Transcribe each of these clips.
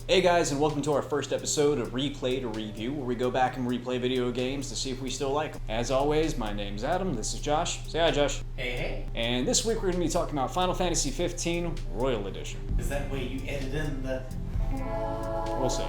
Hey guys, and welcome to our first episode of Replay to Review, where we go back and replay video games to see if we still like them. As always, my name's Adam, this is Josh. Say hi, Josh. Hey. And this week we're going to be talking about Final Fantasy 15 Royal Edition. Is that way you edit in the... We'll see.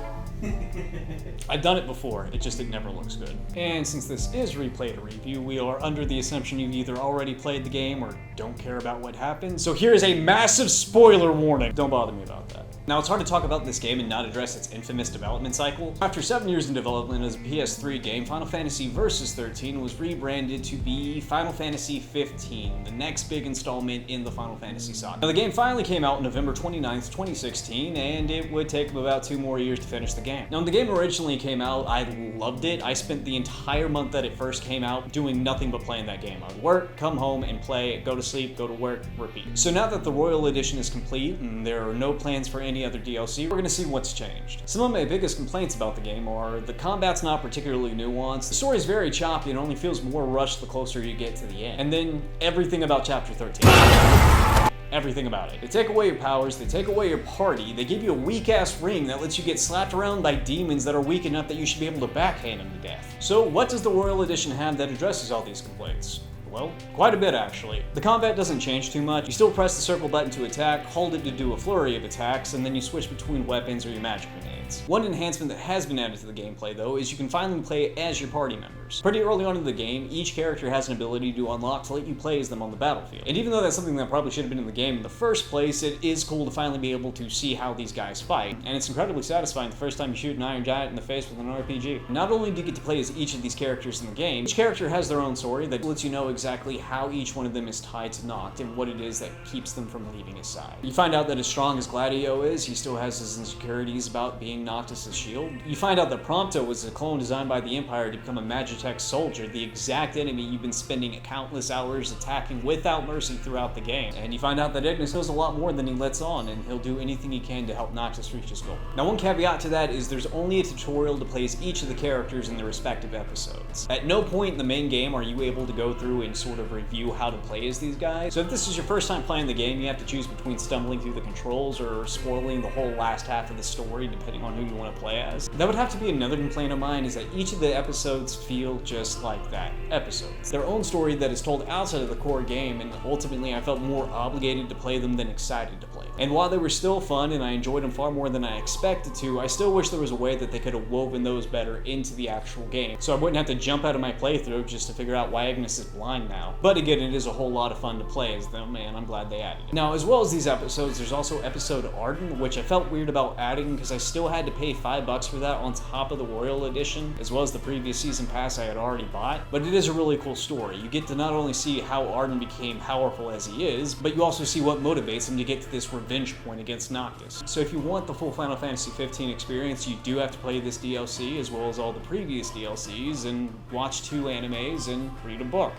I've done it before, it never looks good. And since this is Replay to Review, we are under the assumption you've either already played the game or don't care about what happens. So here is a massive spoiler warning. Don't bother me about that. Now, it's hard to talk about this game and not address its infamous development cycle. After 7 years in development as a PS3 game, Final Fantasy Versus 13 was rebranded to be Final Fantasy 15, the next big installment in the Final Fantasy saga. Now, the game finally came out November 29th, 2016, and it would take about 2 more years to finish the game. Now, when the game originally came out, I loved it. I spent the entire month that it first came out doing nothing but playing that game. I would work, come home, and play, go to sleep, go to work, repeat. So now that the Royal Edition is complete, and there are no plans for any other DLC, we're going to see what's changed. Some of my biggest complaints about the game are the combat's not particularly nuanced, the story is very choppy and only feels more rushed the closer you get to the end, and then everything about Chapter 13. Everything about it. They take away your powers, they take away your party, they give you a weak-ass ring that lets you get slapped around by demons that are weak enough that you should be able to backhand them to death. So what does the Royal Edition have that addresses all these complaints? Well, quite a bit actually. The combat doesn't change too much. You still press the circle button to attack, hold it to do a flurry of attacks, and then you switch between weapons or your magic grenades. One enhancement that has been added to the gameplay though is you can finally play as your party members. Pretty early on in the game, each character has an ability to unlock to let you play as them on the battlefield. And even though that's something that probably should have been in the game in the first place, it is cool to finally be able to see how these guys fight. And it's incredibly satisfying the first time you shoot an Iron Giant in the face with an RPG. Not only do you get to play as each of these characters in the game, each character has their own story that lets you know exactly how each one of them is tied to Noct and what it is that keeps them from leaving his side. You find out that as strong as Gladio is, he still has his insecurities about being Noctis' shield. You find out that Prompto was a clone designed by the Empire to become a Magitech soldier, the exact enemy you've been spending countless hours attacking without mercy throughout the game. And you find out that Ignis knows a lot more than he lets on, and he'll do anything he can to help Noctis reach his goal. Now, one caveat to that is there's only a tutorial to play as each of the characters in their respective episodes. At no point in the main game are you able to go through and sort of review how to play as these guys. So if this is your first time playing the game, you have to choose between stumbling through the controls or spoiling the whole last half of the story, depending on who you want to play as. That would have to be another complaint of mine, is that each of the episodes feel just like that. Episodes. Their own story that is told outside of the core game, and ultimately I felt more obligated to play them than excited to play them. And while they were still fun and I enjoyed them far more than I expected to, I still wish there was a way that they could have woven those better into the actual game, so I wouldn't have to jump out of my playthrough just to figure out why Ignis is blind now. But again, it is a whole lot of fun to play as them, and I'm glad they added it. Now, as well as these episodes, there's also episode Arden, which I felt weird about adding because I still had to pay $5 for that on top of the Royal Edition, as well as the previous season pass I had already bought. But it is a really cool story. You get to not only see how Arden became powerful as he is, but you also see what motivates him to get to this revenge point against Noctis. So if you want the full Final Fantasy 15 experience, you do have to play this DLC as well as all the previous DLCs, and watch 2 animes and read a book.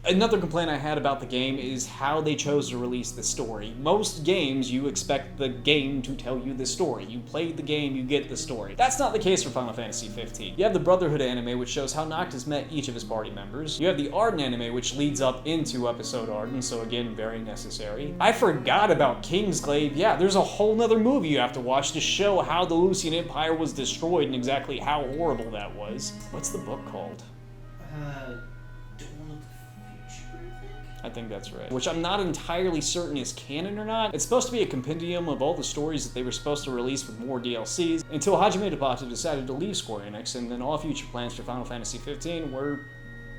Another complaint I had about the game is how they chose to release the story. Most games, you expect the game to tell you the story. You play the game, you get the story. That's not the case for Final Fantasy 15. You have the Brotherhood anime, which shows how Noctis met each of his party members. You have the Arden anime, which leads up into episode Arden, so again, very necessary. I forgot about Kingsglaive. Yeah, there's a whole nother movie you have to watch to show how the Lucian Empire was destroyed and exactly how horrible that was. What's the book called? I think that's right. Which I'm not entirely certain is canon or not. It's supposed to be a compendium of all the stories that they were supposed to release with more DLCs, until Hajime Tabata decided to leave Square Enix, and then all future plans for Final Fantasy 15 were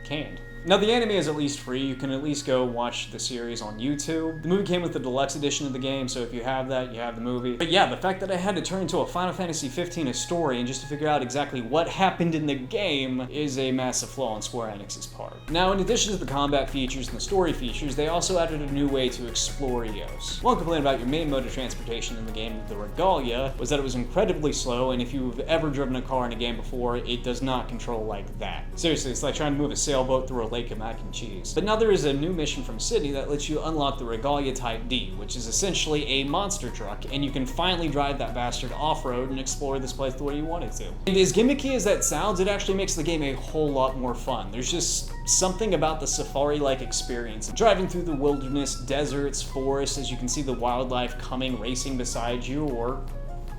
canned. Now, the anime is at least free. You can at least go watch the series on YouTube. The movie came with the deluxe edition of the game, so if you have that, you have the movie. But yeah, the fact that I had to turn into a Final Fantasy 15 historian just to figure out exactly what happened in the game is a massive flaw on Square Enix's part. Now, in addition to the combat features and the story features, they also added a new way to explore Eos. One complaint about your main mode of transportation in the game, the Regalia, was that it was incredibly slow, and if you've ever driven a car in a game before, it does not control like that. Seriously, it's like trying to move a sailboat through a lake of mac and cheese. But now there is a new mission from City that lets you unlock the Regalia Type D, which is essentially a monster truck, and you can finally drive that bastard off-road and explore this place the way you want it to. And as gimmicky as that sounds, it actually makes the game a whole lot more fun. There's just something about the safari-like experience. Driving through the wilderness, deserts, forests, as you can see the wildlife coming racing beside you, or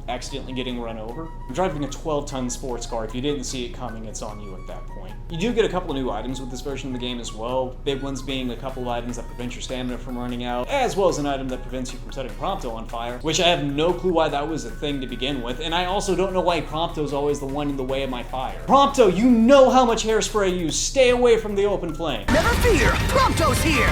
accidentally getting run over. I'm driving a 12-ton sports car. If you didn't see it coming, it's on you at that point. You do get a couple of new items with this version of the game as well, big ones being a couple of items that prevent your stamina from running out, as well as an item that prevents you from setting Prompto on fire, which I have no clue why that was a thing to begin with, and I also don't know why Prompto's always the one in the way of my fire. Prompto, you know how much hairspray you use. Stay away from the open flame. Never fear, Prompto's here!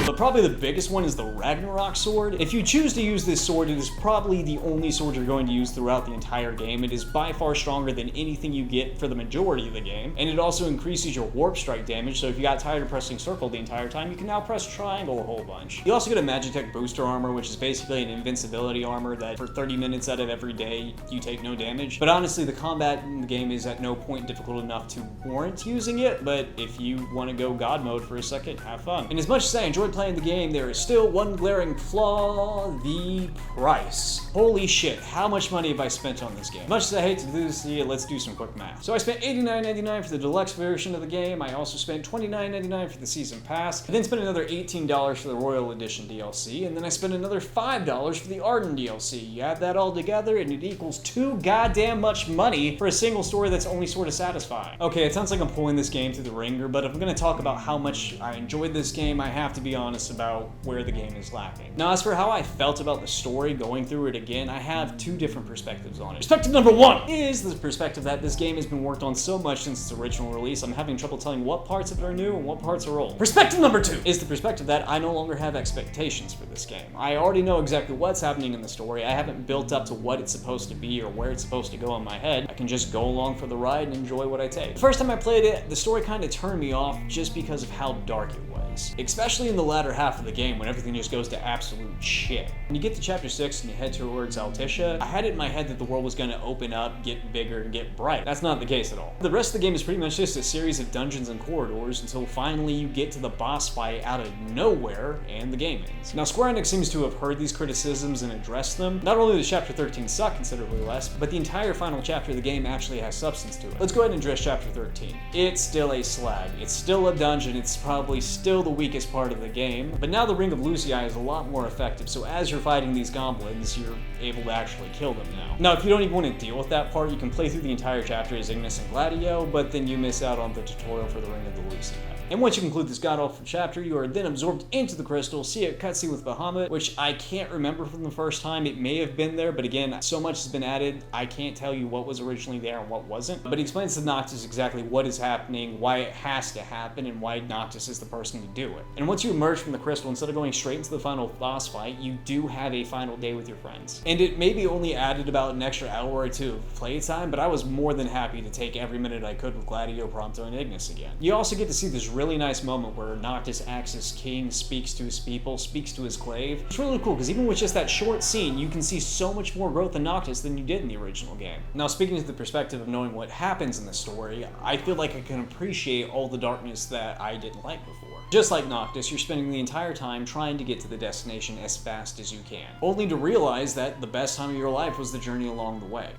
But probably the biggest one is the Ragnarok sword. If you choose to use this sword, it is probably the only sword you're going to use throughout the entire game. It is by far stronger than anything you get for the majority of the game, and it also increases your warp strike damage, so if you got tired of pressing circle the entire time, you can now press triangle a whole bunch. You also get a Magitech booster armor, which is basically an invincibility armor that for 30 minutes out of every day, you take no damage. But honestly, the combat in the game is at no point difficult enough to warrant using it, but if you want to go God mode for a second, have fun. And as much as I enjoyed playing the game, there is still one glaring flaw: the price. Holy shit, how much money have I spent on this game? Much as I hate to do this to you, let's do some quick math. So I spent $89.99 for the deluxe version of the game. I also spent $29.99 for the season pass. I then spent another $18 for the Royal Edition DLC, and then I spent another $5 for the Arden DLC. You add that all together, and it equals too goddamn much money for a single story that's only sort of satisfying. Okay, it sounds like I'm pulling this game through the ringer, but if I'm gonna talk about how much I enjoyed this game, I have to be honest about where the game is lacking. Now, as for how I felt about the story going through it again, I have two different perspectives on it. Perspective number one is the perspective that this game has been worked on so much since its original release, I'm having trouble telling what parts of it are new and what parts are old. Perspective number two is the perspective that I no longer have expectations for this game. I already know exactly what's happening in the story. I haven't built up to what it's supposed to be or where it's supposed to go in my head. I can just go along for the ride and enjoy what I take. The first time I played it, the story kind of turned me off just because of how dark it was. Especially in the latter half of the game when everything just goes to absolute shit. When you get to chapter 6 and you head towards Altissia, I had it in my head that the world was going to open up, get bigger, and get bright. That's not the case at all. The rest of the game is pretty much just a series of dungeons and corridors until finally you get to the boss fight out of nowhere and the game ends. Now, Square Enix seems to have heard these criticisms and addressed them. Not only does chapter 13 suck considerably less, but the entire final chapter of the game actually has substance to it. Let's go ahead and address chapter 13. It's still a slag. It's still a dungeon. It's probably still the weakest part of the game, but now the Ring of Lucii is a lot more effective, so as you're fighting these goblins, you're able to actually kill them now. Now, if you don't even want to deal with that part, you can play through the entire chapter as Ignis and Gladio, but then you miss out on the tutorial for the Ring of the Lucii. And once you conclude this god-awful chapter, you are then absorbed into the crystal, see a cutscene with Bahamut, which I can't remember from the first time. It may have been there, but again, so much has been added, I can't tell you what was originally there and what wasn't. But he explains to Noctis exactly what is happening, why it has to happen, and why Noctis is the person to do it. And once you emerge from the crystal, instead of going straight into the final boss fight, you do have a final day with your friends. And it maybe only added about an extra hour or two of playtime, but I was more than happy to take every minute I could with Gladio, Prompto, and Ignis again. You also get to see this really nice moment where Noctis acts as king, speaks to his people, speaks to his glaive. It's really cool because even with just that short scene, you can see so much more growth in Noctis than you did in the original game. Now, speaking to the perspective of knowing what happens in the story, I feel like I can appreciate all the darkness that I didn't like before. Just like Noctis, you're spending the entire time trying to get to the destination as fast as you can, only to realize that the best time of your life was the journey along the way.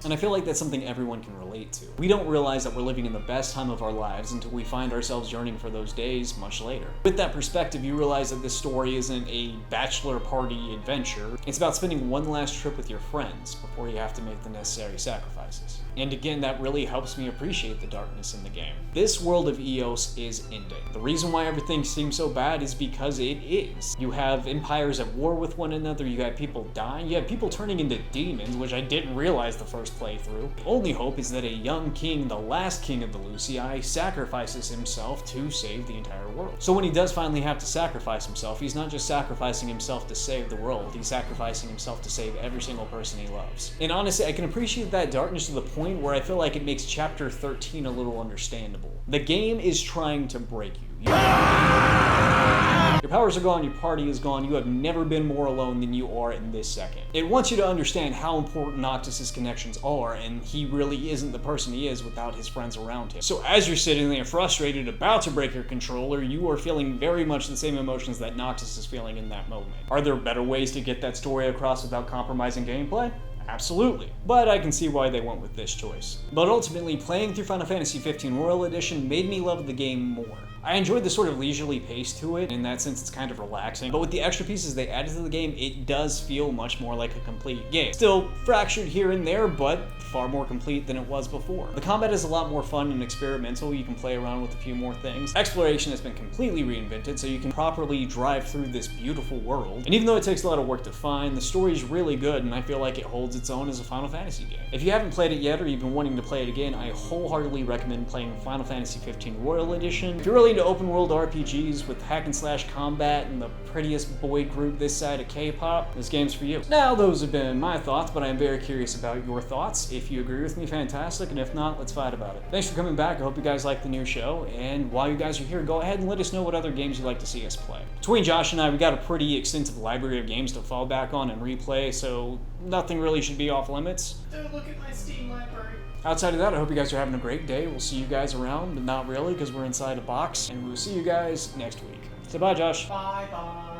And I feel like that's something everyone can relate to. We don't realize that we're living in the best time of our lives until we find ourselves yearning for those days much later. With that perspective, you realize that this story isn't a bachelor party adventure. It's about spending one last trip with your friends before you have to make the necessary sacrifices. And again, that really helps me appreciate the darkness in the game. This world of Eos is ending. The reason why everything seems so bad is because it is. You have empires at war with one another, you have people dying, you have people turning into demons, which I didn't realize the first playthrough. The only hope is that a young king, the last king of the Lucii, sacrifices himself to save the entire world. So when he does finally have to sacrifice himself, he's not just sacrificing himself to save the world, he's sacrificing himself to save every single person he loves. And honestly, I can appreciate that darkness to the point where I feel like it makes chapter 13 a little understandable. The game is trying to break you. Your powers are gone, your party is gone, you have never been more alone than you are in this second. It wants you to understand how important Noctis' connections are, and he really isn't the person he is without his friends around him. So as you're sitting there frustrated, about to break your controller, you are feeling very much the same emotions that Noctis is feeling in that moment. Are there better ways to get that story across without compromising gameplay? Absolutely. But I can see why they went with this choice. But ultimately, playing through Final Fantasy XV Royal Edition made me love the game more. I enjoyed the sort of leisurely pace to it. In that sense, it's kind of relaxing. But with the extra pieces they added to the game, it does feel much more like a complete game. Still fractured here and there, but far more complete than it was before. The combat is a lot more fun and experimental. You can play around with a few more things. Exploration has been completely reinvented, so you can properly drive through this beautiful world. And even though it takes a lot of work to find, the story is really good, and I feel like it holds its own as a Final Fantasy game. If you haven't played it yet, or you've been wanting to play it again, I wholeheartedly recommend playing Final Fantasy 15 Royal Edition. If you're really into open world RPGs with hack and slash combat and the prettiest boy group this side of K-pop, this game's for you. Now, those have been my thoughts, but I am very curious about your thoughts. If you agree with me, fantastic, and if not, let's fight about it. Thanks for coming back. I hope you guys like the new show, and while you guys are here, go ahead and let us know what other games you'd like to see us play. Between Josh and I, we got a pretty extensive library of games to fall back on and replay, so nothing really should be off limits. Don't look at my Steam library. Outside of that, I hope you guys are having a great day. We'll see you guys around, but not really, because we're inside a box, and we'll see you guys next week. So bye, Josh. Bye-bye.